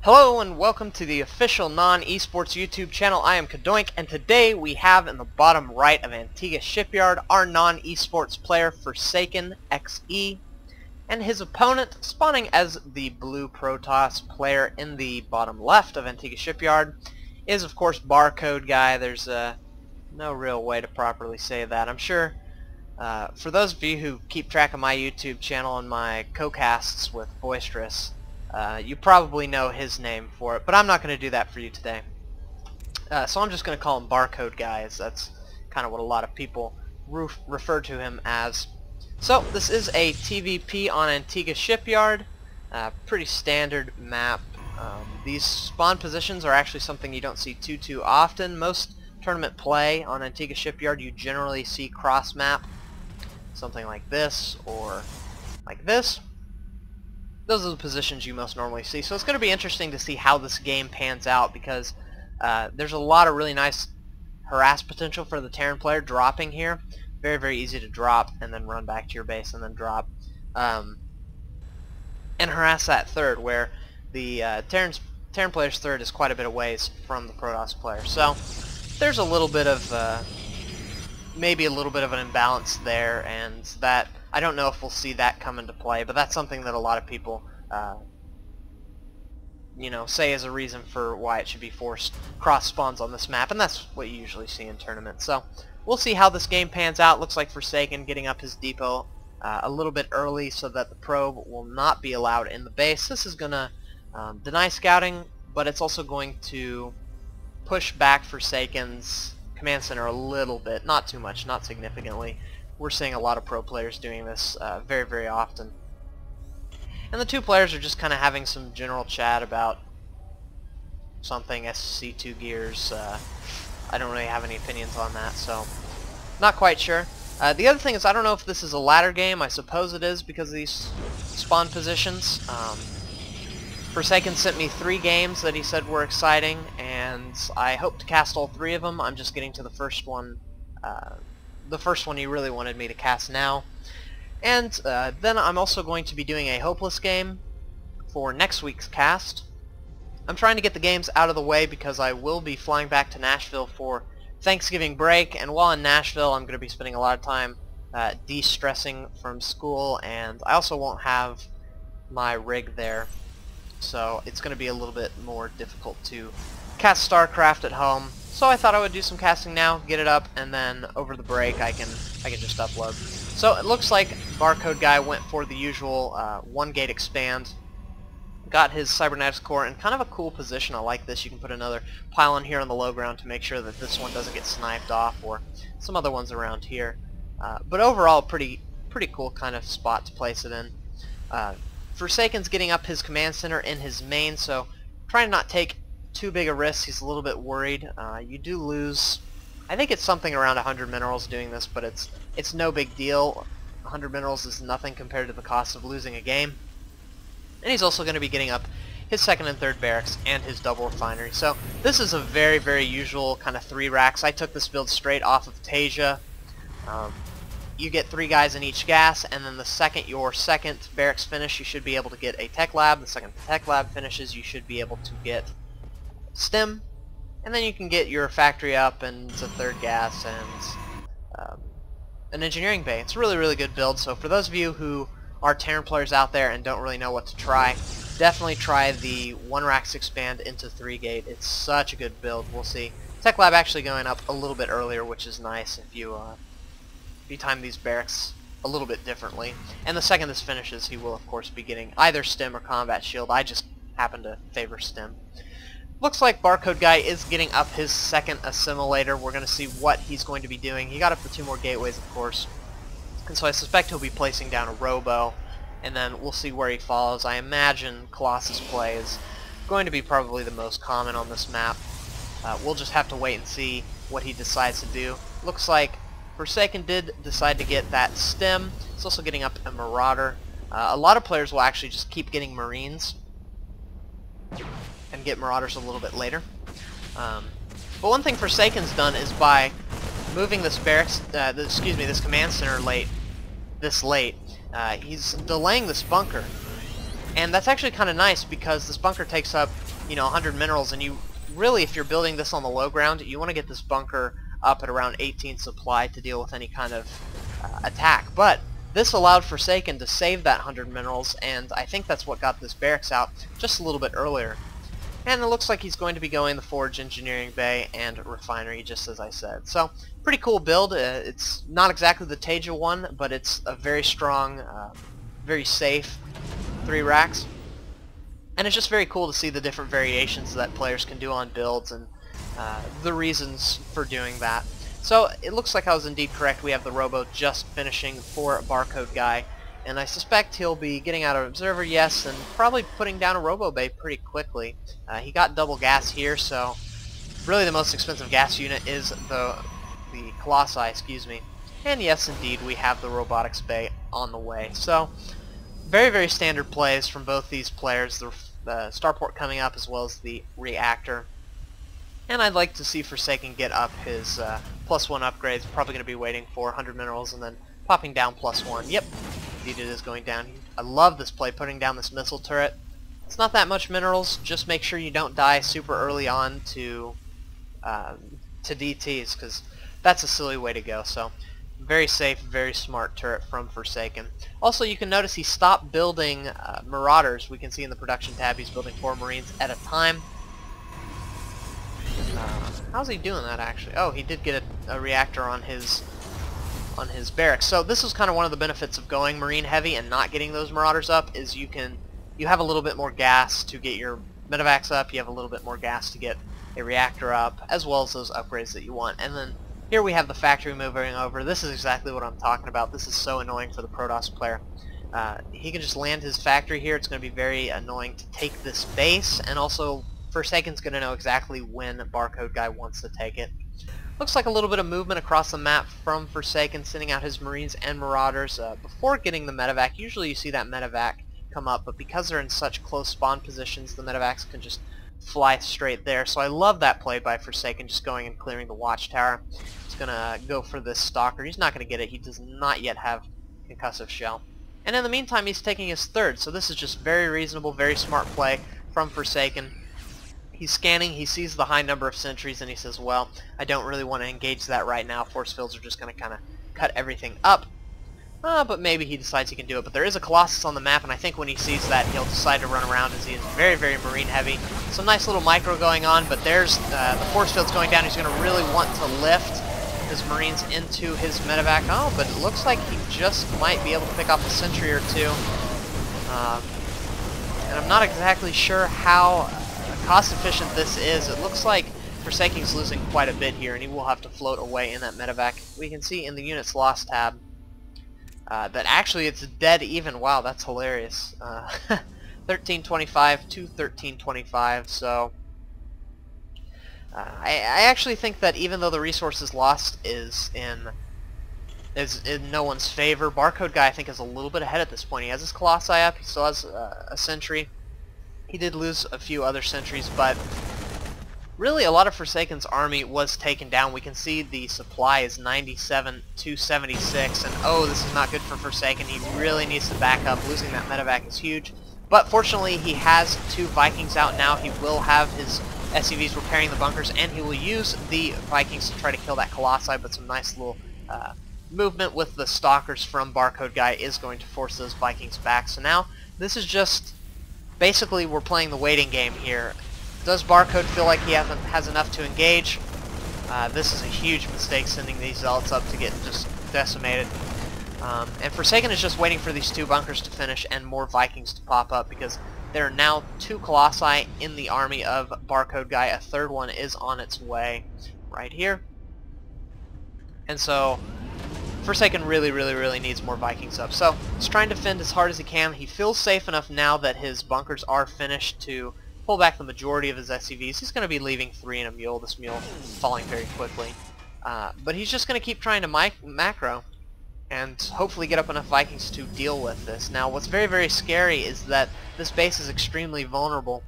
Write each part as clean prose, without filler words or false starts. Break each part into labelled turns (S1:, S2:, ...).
S1: Hello and welcome to the official NoN-eSports YouTube channel. I am Cadoink, and today we have in the bottom right of Antigua Shipyard our NoN-eSports player ForsakeNXE, and his opponent, spawning as the blue Protoss player in the bottom left of Antigua Shipyard, is of course Barcode Guy. There's no real way to properly say that. I'm sure for those of you who keep track of my YouTube channel and my co-casts with Boisterous, you probably know his name for it, but I'm not going to do that for you today. So I'm just going to call him Barcode Guy, as that's kind of what a lot of people refer to him as. So this is a TvP on Antigua Shipyard, pretty standard map. These spawn positions are actually something you don't see too often. Most tournament play on Antigua Shipyard you generally see cross map, something like this or like this. Those are the positions you most normally see. So it's going to be interesting to see how this game pans out, because there's a lot of really nice harass potential for the Terran player dropping here. Very easy to drop and then run back to your base and then drop. And harass that third, where the Terran player's third is quite a bit of ways from the Protoss player. So there's a little bit of maybe a little bit of an imbalance there, and that I don't know if we'll see that come into play, but that's something that a lot of people say is a reason for why it should be forced cross spawns on this map, and that's what you usually see in tournaments. So we'll see how this game pans out. Looks like Forsaken getting up his depot a little bit early so that the probe will not be allowed in the base. This is going to deny scouting, but it's also going to push back Forsaken's command center a little bit, not too much, not significantly. We're seeing a lot of pro players doing this very often. And the two players are just kind of having some general chat about something, SC2 gears. I don't really have any opinions on that, so not quite sure. The other thing is, I don't know if this is a ladder game. I suppose it is because of these spawn positions. Forsaken sent me 3 games that he said were exciting, and I hope to cast all 3 of them. I'm just getting to the first one. The first one he really wanted me to cast now. And then I'm also going to be doing a hopeless game for next week's cast. I'm trying to get the games out of the way because I will be flying back to Nashville for Thanksgiving break, and while in Nashville I'm going to be spending a lot of time de-stressing from school, and I also won't have my rig there, so it's going to be a little bit more difficult to cast StarCraft at home. So I thought I would do some casting now, get it up, and then over the break I can just upload. So it looks like Barcode Guy went for the usual 1-gate expand. Got his cybernetics core in kind of a cool position. I like this. You can put another pylon here on the low ground to make sure that this one doesn't get sniped off, or some other ones around here. But overall, pretty cool kind of spot to place it in. Forsaken's getting up his command center in his main, so trying to not take too big a risk. He's a little bit worried. You do lose, I think it's something around 100 minerals doing this, but it's no big deal. 100 minerals is nothing compared to the cost of losing a game. And he's also going to be getting up his second and third barracks and his double refinery. So this is a very usual kind of 3 racks. I took this build straight off of Tasia. You get 3 guys in each gas, and then the second your second barracks finish, you should be able to get a tech lab. The second the tech lab finishes, you should be able to get stem, and then you can get your factory up and a third gas and an engineering bay. It's a really good build. So for those of you who are Terran players out there and don't really know what to try, definitely try the 1-racks expand into 3-gate. It's such a good build. We'll see. Tech lab actually going up a little bit earlier, which is nice if you time these barracks a little bit differently. And the second this finishes, he will of course be getting either stem or combat shield. I just happen to favor stem. Looks like Barcode Guy is getting up his second assimilator. We're going to see what he's going to be doing. He got up the 2 more gateways, of course, and so I suspect he'll be placing down a robo, and then we'll see where he follows. I imagine Colossus play is going to be probably the most common on this map. We'll just have to wait and see what he decides to do. Looks like Forsaken did decide to get that stem. He's also getting up a Marauder. A lot of players will actually just keep getting Marines and get Marauders a little bit later. But one thing Forsaken's done is by moving this barracks, this command center this late, he's delaying this bunker. And that's actually kind of nice because this bunker takes up, 100 minerals, and you really, if you're building this on the low ground, you want to get this bunker up at around 18 supply to deal with any kind of attack. But this allowed Forsaken to save that 100 minerals, and I think that's what got this barracks out just a little bit earlier. And it looks like he's going to be going the Forge, Engineering Bay, and Refinery, just as I said. So, pretty cool build. It's not exactly the Teja one, but it's a very strong, very safe 3 racks. And it's just very cool to see the different variations that players can do on builds and the reasons for doing that. So, it looks like I was indeed correct. We have the Robo just finishing for Barcode Guy. And I suspect he'll be getting out of Observer, yes, and probably putting down a Robo Bay pretty quickly. He got double gas here, so really the most expensive gas unit is the Colossi, excuse me. And yes, indeed, we have the Robotics Bay on the way. So, very, very standard plays from both these players. The Starport coming up as well as the Reactor. And I'd like to see Forsaken get up his +1 upgrades. Probably going to be waiting for 100 minerals and then popping down +1. Yep. Indeed it is going down. I love this play, putting down this missile turret. It's not that much minerals, just make sure you don't die super early on to DTs, because that's a silly way to go. So, very safe, very smart turret from Forsaken. Also, you can notice he stopped building Marauders. We can see in the production tab he's building 4 Marines at a time. How's he doing that, actually? Oh, he did get a reactor on his barracks. So this is kind of one of the benefits of going Marine heavy and not getting those Marauders up, is you have a little bit more gas to get your medevacs up, you have a little bit more gas to get a reactor up, as well as those upgrades that you want. And then here we have the factory moving over. This is exactly what I'm talking about. This is so annoying for the Protoss player. He can just land his factory here. It's going to be very annoying to take this base, and also Forsaken's going to know exactly when Barcode Guy wants to take it. Looks like a little bit of movement across the map from Forsaken, sending out his Marines and Marauders before getting the medevac. Usually you see that medevac come up, but because they're in such close spawn positions, the medevacs can just fly straight there. So I love that play by Forsaken, just going and clearing the watchtower. He's going to go for this Stalker. He's not going to get it. He does not yet have Concussive Shell. And in the meantime, he's taking his 3rd, so this is just very reasonable, very smart play from Forsaken. He's scanning, he sees the high number of sentries, and he says, well, I don't really want to engage that right now. Force fields are just going to kind of cut everything up. But maybe he decides he can do it. But there is a Colossus on the map, and I think when he sees that, he'll decide to run around, as he is very, very Marine heavy. Some nice little micro going on, but there's the force fields going down. He's going to really want to lift his Marines into his medevac. Oh, but it looks like he just might be able to pick off a sentry or two. And I'm not exactly sure how cost efficient this is. It looks like Forsaken's losing quite a bit here, and he will have to float away in that medevac. We can see in the units lost tab that actually it's dead even. Wow, that's hilarious. 1325 to 1325. So I actually think that even though the resources lost is in no one's favor, Barcode Guy I think is a little bit ahead at this point. He has his Colossi up. He still has a sentry. He did lose a few other sentries, but really a lot of Forsaken's army was taken down. We can see the supply is 97 to 76, and oh, this is not good for Forsaken. He really needs to back up. Losing that medevac is huge. But fortunately, he has 2 Vikings out now. He will have his SCVs repairing the bunkers, and he will use the Vikings to try to kill that Colossi, but some nice little movement with the Stalkers from Barcode Guy is going to force those Vikings back. So now, this is just basically, we're playing the waiting game here. Does Barcode feel like he has enough to engage? This is a huge mistake, sending these Zealots up to get just decimated. And Forsaken is just waiting for these 2 bunkers to finish and more Vikings to pop up, because there are now 2 Colossi in the army of Barcode Guy. A 3rd one is on its way right here. And so Forsaken really needs more Vikings up. So he's trying to defend as hard as he can. He feels safe enough now that his bunkers are finished to pull back the majority of his SCVs. He's going to be leaving 3 in a mule. This mule falling very quickly. But he's just going to keep trying to macro and hopefully get up enough Vikings to deal with this. Now, what's very scary is that this base is extremely vulnerable,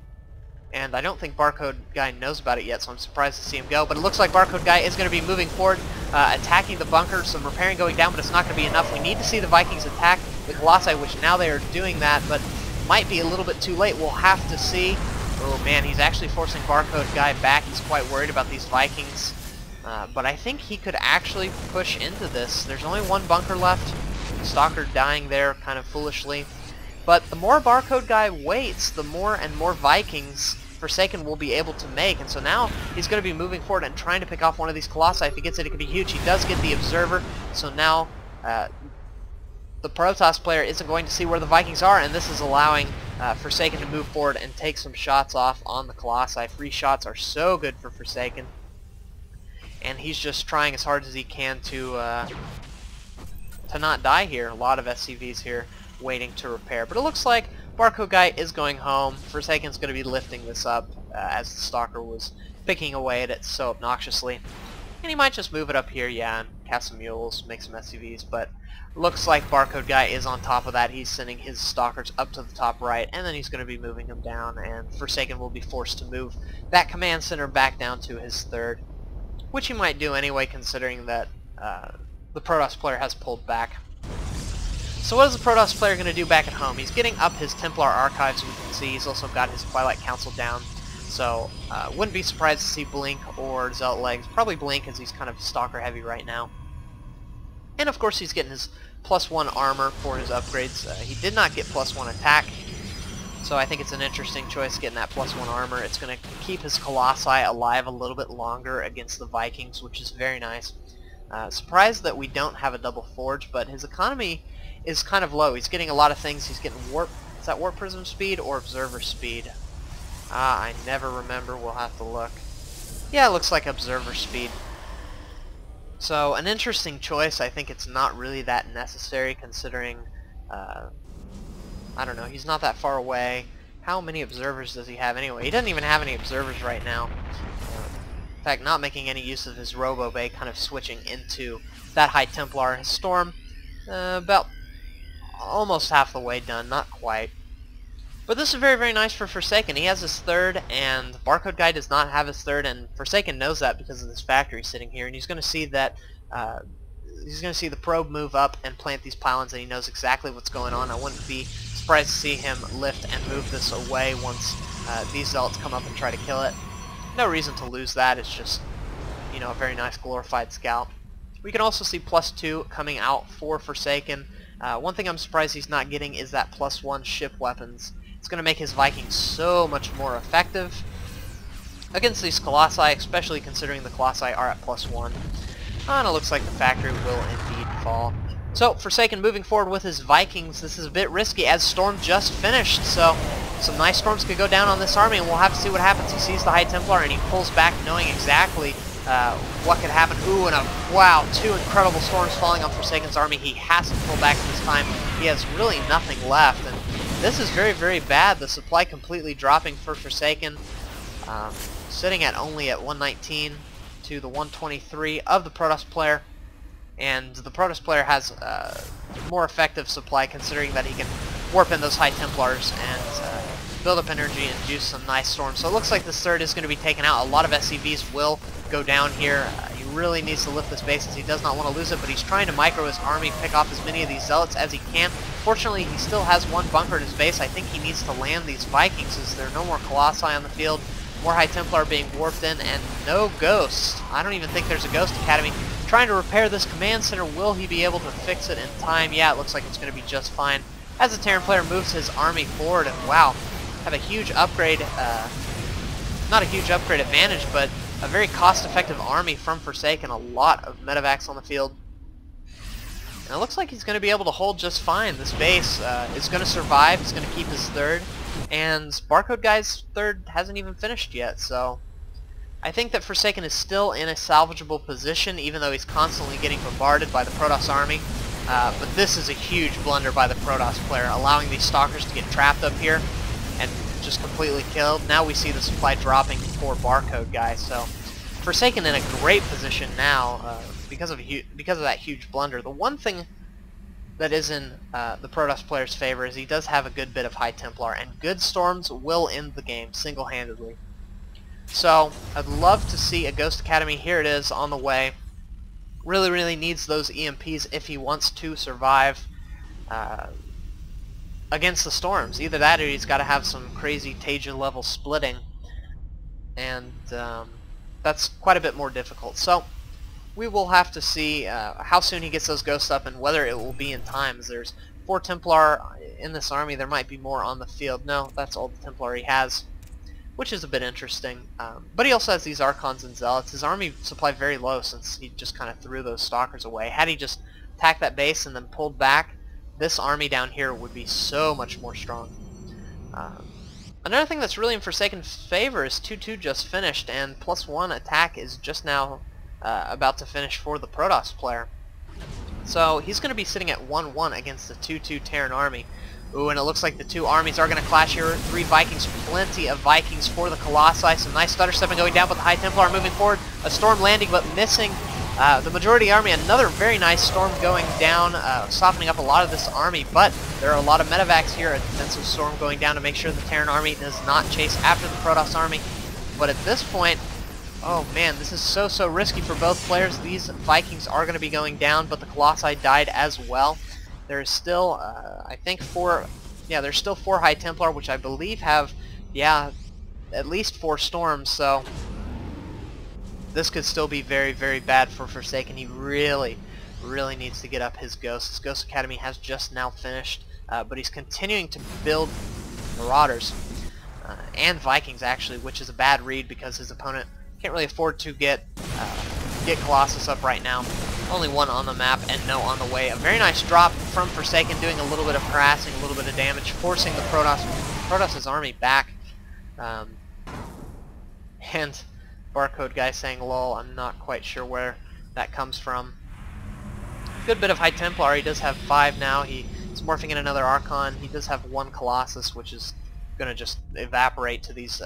S1: and I don't think Barcode Guy knows about it yet, so I'm surprised to see him go. But it looks like Barcode Guy is going to be moving forward, attacking the bunker, some repairing going down, but it's not going to be enough. We need to see the Vikings attack the Colossi, which now they are doing that, but might be a little bit too late. We'll have to see. Oh man, he's actually forcing Barcode Guy back. He's quite worried about these Vikings. But I think he could actually push into this. There's only one bunker left. Stalker dying there kind of foolishly. But the more Barcode Guy waits, the more and more Vikings Forsaken will be able to make. And so now he's going to be moving forward and trying to pick off one of these Colossi. If he gets it, it could be huge. He does get the Observer. So now the Protoss player isn't going to see where the Vikings are, and this is allowing Forsaken to move forward and take some shots off on the Colossi. Free shots are so good for Forsaken. And he's just trying as hard as he can to not die here. A lot of SCVs here waiting to repair. But it looks like Barcode Guy is going home. Forsaken's going to be lifting this up as the Stalker was picking away at it so obnoxiously. And he might just move it up here, yeah, and cast some mules, make some SCVs. But looks like Barcode Guy is on top of that. He's sending his Stalkers up to the top right, and then he's going to be moving them down. And Forsaken will be forced to move that command center back down to his third, which he might do anyway, considering that the Protoss player has pulled back. So what is the Protoss player going to do back at home? He's getting up his Templar archives, we can see. He's also got his Twilight Council down. So wouldn't be surprised to see Blink or Zealot Legs. Probably Blink, as he's kind of Stalker heavy right now. And of course he's getting his +1 armor for his upgrades. He did not get +1 attack. So I think it's an interesting choice getting that +1 armor. It's going to keep his Colossi alive a little bit longer against the Vikings, which is very nice. Surprised that we don't have a double forge, but his economy is kind of low. He's getting a lot of things. He's getting warp. Is that warp prism speed or observer speed? I never remember. We'll have to look. Yeah, it looks like observer speed. So an interesting choice. I think it's not really that necessary considering, I don't know, he's not that far away. How many observers does he have anyway? He doesn't even have any observers right now. In fact, not making any use of his Robo Bay, kind of switching into that High Templar. His Storm, about almost half the way done, not quite. But this is very, very nice for Forsaken. He has his third, and Barcode Guy does not have his third, and Forsaken knows that because of this factory sitting here, and he's going to see that, he's going to see the probe move up and plant these pylons, and he knows exactly what's going on. I wouldn't be surprised to see him lift and move this away once these Zealots come up and try to kill it. No reason to lose that. It's just, you know, a very nice glorified scout. We can also see +2 coming out for Forsaken. One thing I'm surprised he's not getting is that +1 ship weapons. It's going to make his Vikings so much more effective against these Colossi, especially considering the Colossi are at +1. And it looks like the factory will indeed fall. So, Forsaken moving forward with his Vikings. This is a bit risky as Storm just finished, so some nice storms could go down on this army, and we'll have to see what happens. He sees the High Templar and he pulls back knowing exactly what could happen. Ooh, and wow, 2 incredible storms falling on Forsaken's army. He has to pull back this time. He has really nothing left, and this is very, very bad. The supply completely dropping for Forsaken, sitting at only at 119 to the 123 of the Protoss player. And the Protoss player has more effective supply considering that he can warp in those High Templars and build up energy and juice some nice storms. So it looks like this third is going to be taken out. A lot of SCVs will go down here. He really needs to lift this base as he does not want to lose it, but he's trying to micro his army, pick off as many of these Zealots as he can. Fortunately, he still has one bunker in his base. I think he needs to land these Vikings as there are no more Colossi on the field. More High Templar being warped in, and no Ghost. I don't even think there's a Ghost Academy. Trying to repair this command center. Will he be able to fix it in time? Yeah, it looks like it's going to be just fine. As the Terran player moves his army forward, and wow, have a huge upgrade, not a huge upgrade advantage, but a very cost-effective army from Forsaken. A lot of medevacs on the field. And it looks like he's going to be able to hold just fine. This base is going to survive. He's going to keep his third. And Barcode Guy's third hasn't even finished yet, so I think that Forsaken is still in a salvageable position, even though he's constantly getting bombarded by the Protoss army. But this is a huge blunder by the Protoss player, allowing these Stalkers to get trapped up here and just completely killed. Now we see the supply dropping for Barcode Guy, so Forsaken in a great position now because of that huge blunder. The one thing that is in the Protoss player's favor is he does have a good bit of High Templar, and good storms will end the game single-handedly. So I'd love to see a Ghost Academy. Here it is on the way. Really, really needs those EMPs if he wants to survive. against the storms. Either that or he's got to have some crazy Taja level splitting, and that's quite a bit more difficult. So we will have to see how soon he gets those ghosts up and whether it will be in time. As there's 4 Templar in this army, there might be more on the field. No, that's all the Templar he has, which is a bit interesting. But he also has these Archons and Zealots. His army supply very low since he just kind of threw those Stalkers away. Had he just attacked that base and then pulled back, this army down here would be so much more strong. Another thing that's really in Forsaken's favor is 2-2 just finished, and +1 attack is just now about to finish for the Protoss player. So he's going to be sitting at 1-1 against the 2-2 Terran army. Ooh, and it looks like the two armies are going to clash here. 3 Vikings, plenty of Vikings for the Colossi. Some nice stutter stepping going down, but the High Templar are moving forward. A storm landing, but missing the majority army. Another very nice storm going down, softening up a lot of this army, but there are a lot of medevacs here. A defensive storm going down to make sure the Terran army does not chase after the Protoss army. But at this point, oh man, this is so risky for both players. These Vikings are going to be going down, but the Colossi died as well. There's still, I think, there's still 4 High Templar, which I believe have, at least 4 storms, so this could still be very bad for Forsaken. He really needs to get up his Ghost. His Ghost Academy has just now finished, but he's continuing to build Marauders, and Vikings actually, which is a bad read because his opponent can't really afford to get Colossus up right now. Only 1 on the map and no on the way. A very nice drop from Forsaken, doing a little bit of harassing, a little bit of damage, forcing the Protoss' army back. And Barcode guy saying lol, I'm not quite sure where that comes from. Good bit of High Templar. He does have 5 now. He's morphing in another Archon. He does have 1 Colossus, which is going to just evaporate to these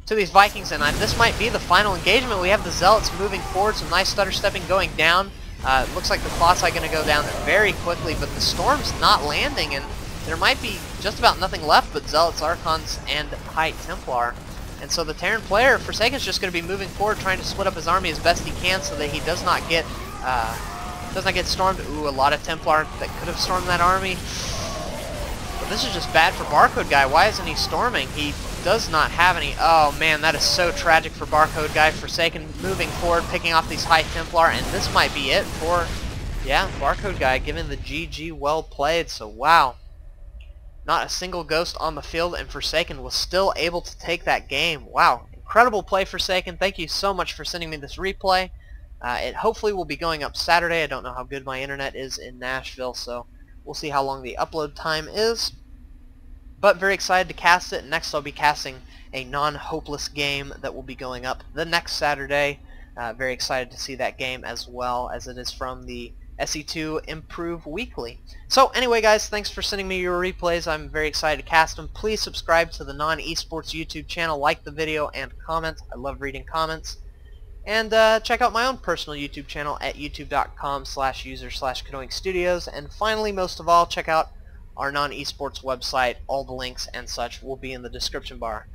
S1: Vikings, and this might be the final engagement. We have the Zealots moving forward, some nice stutter stepping going down. It looks like the Colossi going to go down very quickly, but the Storm's not landing, and there might be just about nothing left but Zealots, Archons, and High Templar. And so the Terran player, Forsaken's just going to be moving forward, trying to split up his army as best he can so that he does not get stormed. Ooh, a lot of Templar that could have stormed that army. But this is just bad for Barcode guy. Why isn't he storming? He does not have any. Oh man, that is so tragic for Barcode guy. Forsaken moving forward, picking off these High Templar, and this might be it for, Barcode guy giving the GG. Well played. So wow, not a single ghost on the field, and Forsaken was still able to take that game. Wow, incredible play, Forsaken. Thank you so much for sending me this replay. It hopefully will be going up Saturday. I don't know how good my internet is in Nashville, so we'll see how long the upload time is. But very excited to cast it. Next I'll be casting a non-hopeless game that will be going up the next Saturday. Very excited to see that game as well, as it is from the SE2 Improve Weekly. So anyway guys, thanks for sending me your replays. I'm very excited to cast them. Please subscribe to the NoN-eSports YouTube channel, like the video, and comment. I love reading comments. And check out my own personal YouTube channel at youtube.com/user/CadoinkStudios. And finally, most of all, check out our NoN-eSports website. All the links and such will be in the description bar.